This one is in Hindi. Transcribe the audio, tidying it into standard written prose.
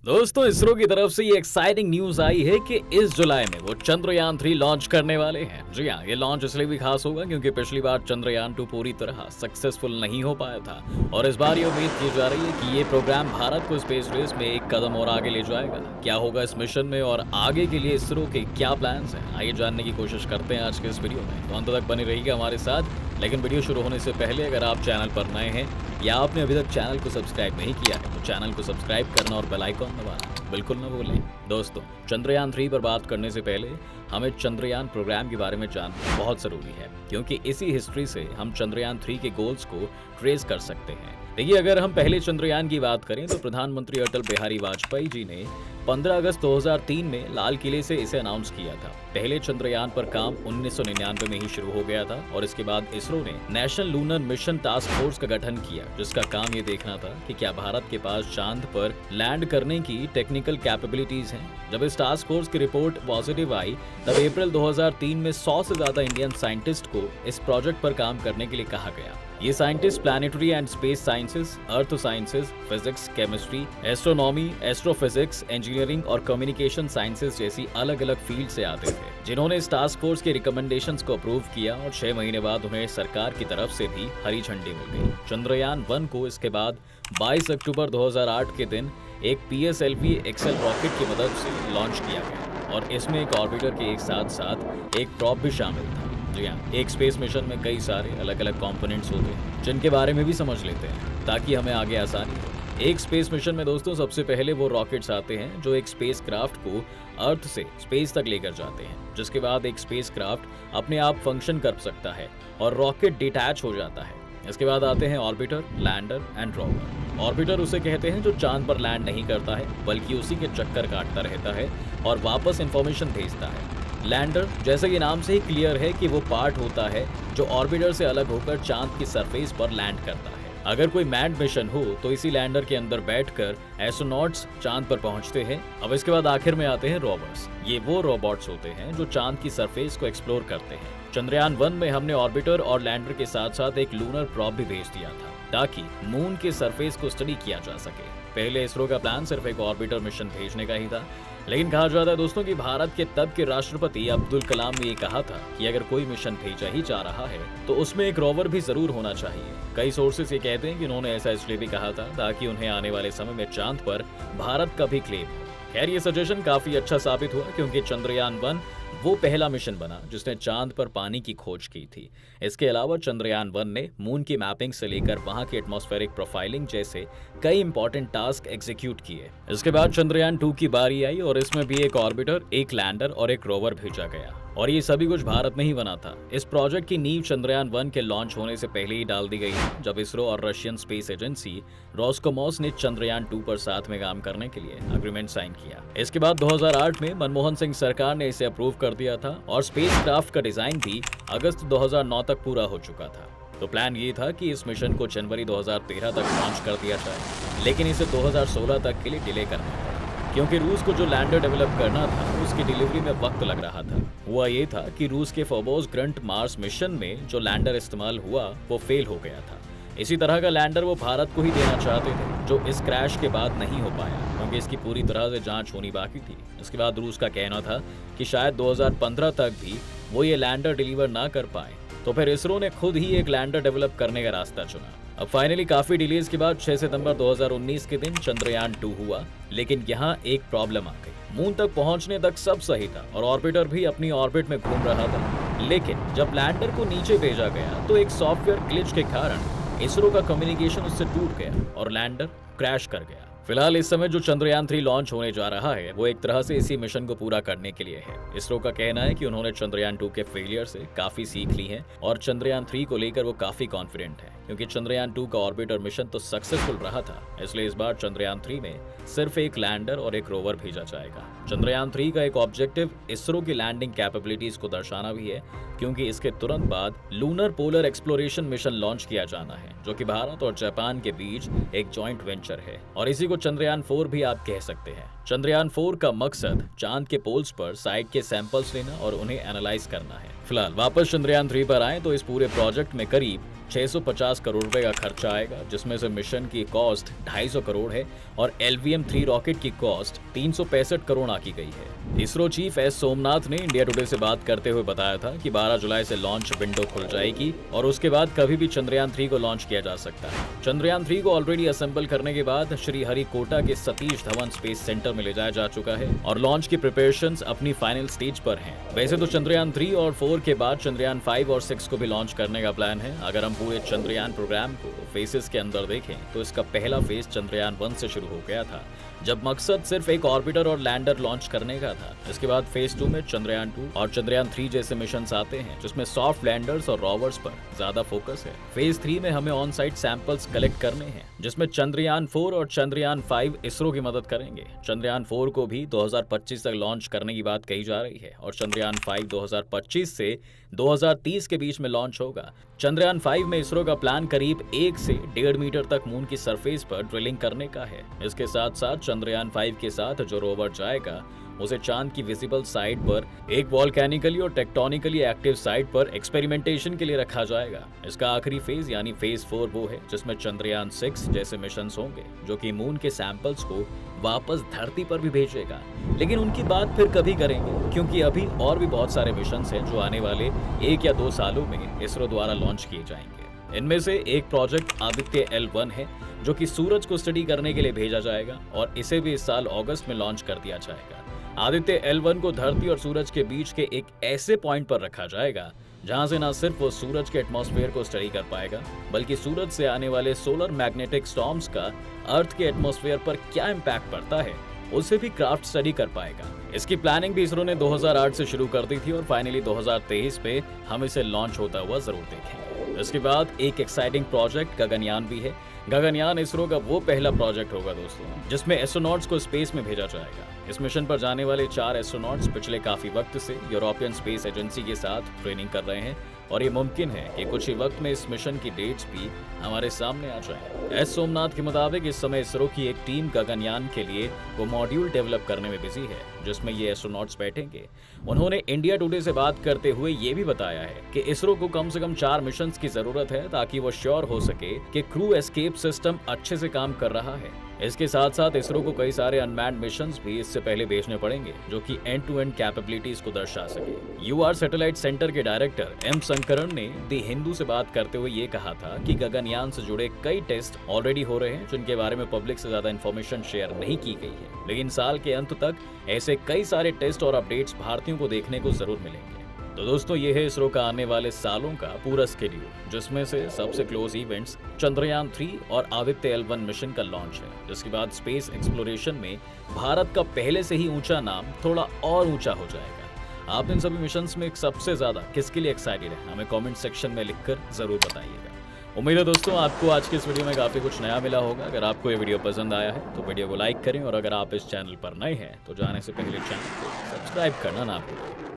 दोस्तों, इसरो की तरफ से ये एक्साइटिंग न्यूज आई है कि इस जुलाई में वो चंद्रयान 3 लॉन्च करने वाले हैं। जी हाँ, ये लॉन्च इसलिए भी खास होगा क्योंकि पिछली बार चंद्रयान 2 पूरी तरह सक्सेसफुल नहीं हो पाया था और इस बार ये उम्मीद की जा रही है कि ये प्रोग्राम भारत को स्पेस रेस में एक कदम और आगे ले जाएगा। क्या होगा इस मिशन में और आगे के लिए इसरो के क्या प्लान्स हैं, आइए जानने की कोशिश करते हैं आज के इस वीडियो में। तो अंत तक बने रहिएगा हमारे साथ। लेकिन वीडियो शुरू होने से पहले अगर आप चैनल पर नए हैं या आपने अभी तक चैनल को सब्सक्राइब नहीं किया है तो चैनल को सब्सक्राइब करना और बेल आइकॉन दबाना बिल्कुल न भूलें। दोस्तों, चंद्रयान 3 पर बात करने से पहले हमें चंद्रयान प्रोग्राम के बारे में जानना बहुत ज़रूरी है क्योंकि इसी हिस्ट्री से हम चंद्रयान 3 के गोल्स को ट्रेस कर सकते हैं। देखिए, अगर हम पहले चंद्रयान की बात करें तो प्रधानमंत्री अटल बिहारी वाजपेयी जी ने 15 अगस्त 2003 में लाल किले से इसे अनाउंस किया था। पहले चंद्रयान पर काम 1999 में ही शुरू हो गया था और इसके बाद इसरो ने national lunar mission task force का गठन किया, जिसका काम ये देखना था कि क्या भारत के पास चांद पर लैंड करने की टेक्निकल कैपेबिलिटीज हैं। जब इस टास्क फोर्स की रिपोर्ट पॉजिटिव आई तब अप्रैल 2003 में 100 से ज्यादा इंडियन साइंटिस्ट को इस प्रोजेक्ट पर काम करने के लिए कहा गया। ये scientist planetary and space sciences, earth sciences, physics, chemistry, astronomy, astrophysics, engineering और कम्युनिकेशन साइंसेज जैसी अलग अलग फील्ड से आते थे, जिन्होंने इस टास्क फोर्स के रिकमेंडेशंस को अप्रूव किया और 6 महीने बाद उन्हें सरकार की तरफ से भी हरी झंडी मिल गई। चंद्रयान 1 को इसके बाद 22 अक्टूबर 2008 के दिन एक PSLV एक्सेल रॉकेट की मदद से लॉन्च किया गया और इसमें एक ऑर्बिटर के एक साथ साथ एक प्रॉप भी शामिल था। जी हाँ, एक स्पेस मिशन में कई सारे अलग अलग कंपोनेंट्स होते हैं जिनके बारे में भी समझ लेते हैं ताकि हमें आगे आसानी हो। एक स्पेस मिशन में दोस्तों सबसे पहले वो रॉकेट्स आते हैं जो एक स्पेस क्राफ्ट को अर्थ से स्पेस तक लेकर जाते हैं, जिसके बाद एक स्पेस क्राफ्ट अपने आप फंक्शन कर सकता है और रॉकेट डिटैच हो जाता है। इसके बाद आते हैं orbiter, lander and rover. Orbiter उसे कहते हैं जो चांद पर लैंड नहीं करता है बल्कि उसी के चक्कर काटता रहता है और वापस इंफॉर्मेशन भेजता है। लैंडर, जैसा कि नाम से ही क्लियर है कि वो पार्ट होता है जो ऑर्बिटर से अलग होकर चांद की सरफेस पर लैंड करता है। अगर कोई मैड मिशन हो तो इसी लैंडर के अंदर बैठकर एस्ट्रोनॉट्स चांद पर पहुंचते हैं। अब इसके बाद आखिर में आते हैं रोवर्स। ये वो रोबोट्स होते हैं जो चांद की सरफेस को एक्सप्लोर करते हैं। चंद्रयान 1 में हमने ऑर्बिटर और लैंडर के साथ साथ एक लूनर प्रॉप भी भेज दिया था ताकि मून के सरफेस को स्टडी किया जा सके। पहले इसरो का प्लान सिर्फ एक ऑर्बिटर मिशन भेजने का ही था, लेकिन कहा जाता है दोस्तों कि भारत के तब के राष्ट्रपति अब्दुल कलाम ने ये कहा था कि अगर कोई मिशन भेजा ही जा रहा है तो उसमें एक रोवर भी जरूर होना चाहिए। कई सोर्सेस ये कहते हैं कि उन्होंने ऐसा इसलिए भी कहा था ताकि उन्हें आने वाले समय में चांद पर भारत का भी क्लेम हो। खैर, ये सजेशन काफी अच्छा साबित हुआ क्योंकि चंद्रयान 1 वो पहला मिशन बना जिसने चांद पर पानी की खोज की थी। इसके अलावा चंद्रयान 1 ने मून की मैपिंग से लेकर वहां की एटमॉस्फेरिक प्रोफाइलिंग जैसे कई इंपॉर्टेंट टास्क एग्जीक्यूट किए। इसके बाद चंद्रयान 2 की बारी आई और इसमें भी एक ऑर्बिटर, एक लैंडर और एक रोवर भेजा गया और ये सभी कुछ भारत में ही बना था। इस प्रोजेक्ट की नींव चंद्रयान 1 के लॉन्च होने से पहले ही डाल दी गई थी, जब इसरो और रशियन स्पेस एजेंसी रोस्कोमोस ने चंद्रयान 2 पर साथ में काम करने के लिए अग्रीमेंट साइन किया। इसके बाद 2008 में मनमोहन सिंह सरकार ने इसे अप्रूव कर दिया था और स्पेस क्राफ्ट का डिजाइन भी अगस्त 2009 तक पूरा हो चुका था। तो प्लान ये था कि इस मिशन को जनवरी 2013 तक लॉन्च कर दिया जाए, लेकिन इसे 2016 तक के लिए डिले करना पड़ा क्योंकि रूस को जो लैंडर डेवलप करना था उसकी डिलीवरी में वक्त लग रहा था। हुआ ये था कि रूस के फोबोस ग्रंट मार्स मिशन में जो लैंडर इस्तेमाल हुआ वो फेल हो गया था। इसी तरह का लैंडर वो भारत को ही देना चाहते थे, जो इस क्रैश के बाद नहीं हो पाया क्योंकि इसकी पूरी तरह से जांच होनी बाकी थी। इसके बाद रूस का कहना था कि शायद 2015 तक भी वो ये लैंडर डिलीवर ना कर पाए, तो फिर इसरो ने खुद ही एक लैंडर डेवलप करने का रास्ता चुना। अब फाइनली काफी डिलेज के बाद 6 सितंबर 2019 के दिन चंद्रयान 2 हुआ, लेकिन यहाँ एक प्रॉब्लम आ गई। मून तक पहुंचने तक सब सही था और ऑर्बिटर भी अपनी ऑर्बिट में घूम रहा था, लेकिन जब लैंडर को नीचे भेजा गया तो एक सॉफ्टवेयर ग्लिच के कारण इसरो का कम्युनिकेशन उससे टूट गया और लैंडर क्रैश कर गया। फिलहाल इस समय जो चंद्रयान 3 लॉन्च होने जा रहा है वो एक तरह से इसी मिशन को पूरा करने के लिए है। इसरो का कहना है कि उन्होंने चंद्रयान 2 के फेलियर से काफी सीख ली है और चंद्रयान 3 को लेकर वो काफी कॉन्फिडेंट है क्योंकि चंद्रयान 2 का ऑर्बिटर मिशन तो सक्सेसफुल रहा था, इसलिए इस बार चंद्रयान 3 में सिर्फ एक लैंडर और एक रोवर भेजा जाएगा। चंद्रयान 3 का एक ऑब्जेक्टिव इसरो की लैंडिंग कैपेबिलिटीज को दर्शाना भी है क्योंकि इसके तुरंत बाद lunar polar exploration mission launch किया जाना है, जो कि भारत और जापान के बीच एक जॉइंट वेंचर है और इसी को चंद्रयान 4 भी आप कह सकते हैं। चंद्रयान 4 का मकसद चांद के पोल्स पर साइड के सैंपल्स लेना और उन्हें एनालाइज करना है। फिलहाल वापस चंद्रयान 3 पर आए तो इस पूरे प्रोजेक्ट में करीब 650 करोड़ रुपए का खर्चा आएगा, जिसमें से मिशन की कॉस्ट 250 करोड़ है और LVM-3 रॉकेट की कॉस्ट 365 करोड़ आकी गई है। इसरो चीफ एस सोमनाथ ने इंडिया टुडे से बात करते हुए बताया था कि 12 जुलाई से लॉन्च विंडो खुल जाएगी और उसके बाद कभी भी चंद्रयान 3 को लॉन्च किया जा सकता है। चंद्रयान 3 को ऑलरेडी असेंबल करने के बाद श्रीहरिकोटा के सतीश धवन स्पेस सेंटर में ले जाया जा चुका है और लॉन्च की प्रिपरेशंस अपनी फाइनल स्टेज पर हैं। वैसे तो चंद्रयान 3 और 4 के बाद चंद्रयान 5 और 6 को भी लॉन्च करने का प्लान है। अगर हम पूरे चंद्रयान प्रोग्राम को फेसेस के अंदर देखें तो इसका पहला फेज चंद्रयान 1 से शुरू हो गया था, जब मकसद सिर्फ एक ऑर्बिटर और लैंडर लॉन्च करने का था। इसके बाद फेज 2 में चंद्रयान 2 और चंद्रयान 3 जैसे मिशंस आते हैं, जिसमें सॉफ्ट लैंडर्स और रोवर्स पर ज्यादा फोकस है। फेज 3 में हमें ऑन साइट सैंपल्स कलेक्ट करने हैं, जिसमें चंद्रयान 4 और चंद्रयान 5 इसरो की मदद करेंगे। चंद्रयान 4 को भी 2025 तक लॉन्च करने की बात कही जा रही है और चंद्रयान 5 2025 से 2030 के बीच में लॉन्च होगा। चंद्रयान 5 में इसरो का प्लान करीब 1 से 1.5 मीटर तक मून की सरफेस पर ड्रिलिंग करने का है। इसके साथ साथ चंद्रयान 5 के साथ जो रोवर जाएगा उसे चांद की विजिबल साइड पर एक वॉल्केनिकली और टेक्टोनिकली एक्टिव साइट पर एक्सपेरिमेंटेशन के लिए रखा जाएगा। इसका आखिरी फेज यानी फेज 4 वो है जिसमें चंद्रयान 6 जैसे मिशंस होंगे, जो कि मून के सैंपल्स को वापस धरती पर भी भेजेगा। लेकिन उनकी बात फिर कभी करेंगे, क्योंकि अभी और भी बहुत सारे मिशंस हैं जो आने वाले 1 या 2 सालों में इसरो द्वारा लॉन्च किए जाएंगे। इनमें से एक प्रोजेक्ट आदित्य L1 है, जो कि सूरज को स्टडी करने के लिए भेजा जाएगा और इसे भी इस साल अगस्त में लॉन्च कर दिया जाएगा। आदित्य L1 को धरती और सूरज के बीच के एक ऐसे पॉइंट पर रखा जाएगा जहां से न सिर्फ वो सूरज के एटमॉस्फेयर को स्टडी कर पाएगा, बल्कि सूरज से आने वाले सोलर मैग्नेटिक स्टॉर्म्स का अर्थ के एटमॉस्फेयर पर क्या इम्पैक्ट पड़ता है उसे भी क्राफ्ट स्टडी कर पाएगा। इसकी प्लानिंग भी इसरो ने 2008 से शुरू कर दी थी और फाइनली 2023 पे हम इसे लॉन्च होता हुआ जरूर देखेंगे। इसके बाद एक एक्साइटिंग प्रोजेक्ट गगनयान भी है। गगनयान इसरो का वो पहला प्रोजेक्ट होगा दोस्तों, जिसमें एस्ट्रोनॉट्स को स्पेस में भेजा जाएगा। इस मिशन पर जाने वाले 4 एस्ट्रोनॉट्स पिछले काफी वक्त से यूरोपियन स्पेस एजेंसी के साथ ट्रेनिंग कर रहे हैं और ये मुमकिन है कि कुछ ही वक्त में इस मिशन की डेट्स भी हमारे सामने आ जाएं। एस सोमनाथ के मुताबिक इस समय इसरो की एक टीम गगनयान के लिए वो मॉड्यूल डेवलप करने में बिजी है, जिसमें ये एस्ट्रोनॉट्स बैठेंगे। उन्होंने इंडिया टुडे से बात करते हुए ये भी बताया है कि इसरो को कम से कम 4 मिशंस की जरूरत है ताकि वो श्योर हो सके कि क्रू एस्केप सिस्टम अच्छे से काम कर रहा है। इसके साथ साथ इसरो को कई सारे अनमैन्ड मिशंस भी इससे पहले भेजने पड़ेंगे, जो कि एंड टू एंड कैपेबिलिटीज को दर्शा सके। यूआर सैटेलाइट सेंटर के डायरेक्टर एम शंकरन ने दी हिंदू से बात करते हुए ये कहा था कि गगनयान से जुड़े कई टेस्ट ऑलरेडी हो रहे हैं, जिनके बारे में पब्लिक से ज्यादा इन्फॉर्मेशन शेयर नहीं की गई है, लेकिन साल के अंत तक ऐसे कई सारे टेस्ट और अपडेट्स भारतीयों को देखने को जरूर मिलेंगे। तो दोस्तों, ये है इसरो का आने वाले सालों का पूरा शेड्यूल, जिसमें से सबसे क्लोज इवेंट्स चंद्रयान 3 और आदित्य L1 मिशन का लॉन्च है, जिसके बाद स्पेस एक्सप्लोरेशन में भारत का पहले से ही ऊंचा नाम थोड़ा और ऊंचा हो जाएगा। आप इन सभी मिशंस में सबसे ज्यादा किसके लिए एक्साइटेड है, हमें कमेंट सेक्शन में लिखकर जरूर बताइएगा। उम्मीद है दोस्तों आपको आज के इस वीडियो में काफी कुछ नया मिला होगा। अगर आपको ये वीडियो पसंद आया है तो वीडियो को लाइक करें और अगर आप इस चैनल पर नए हैं तो जाने से पहले चैनल को सब्सक्राइब करना ना भूलें।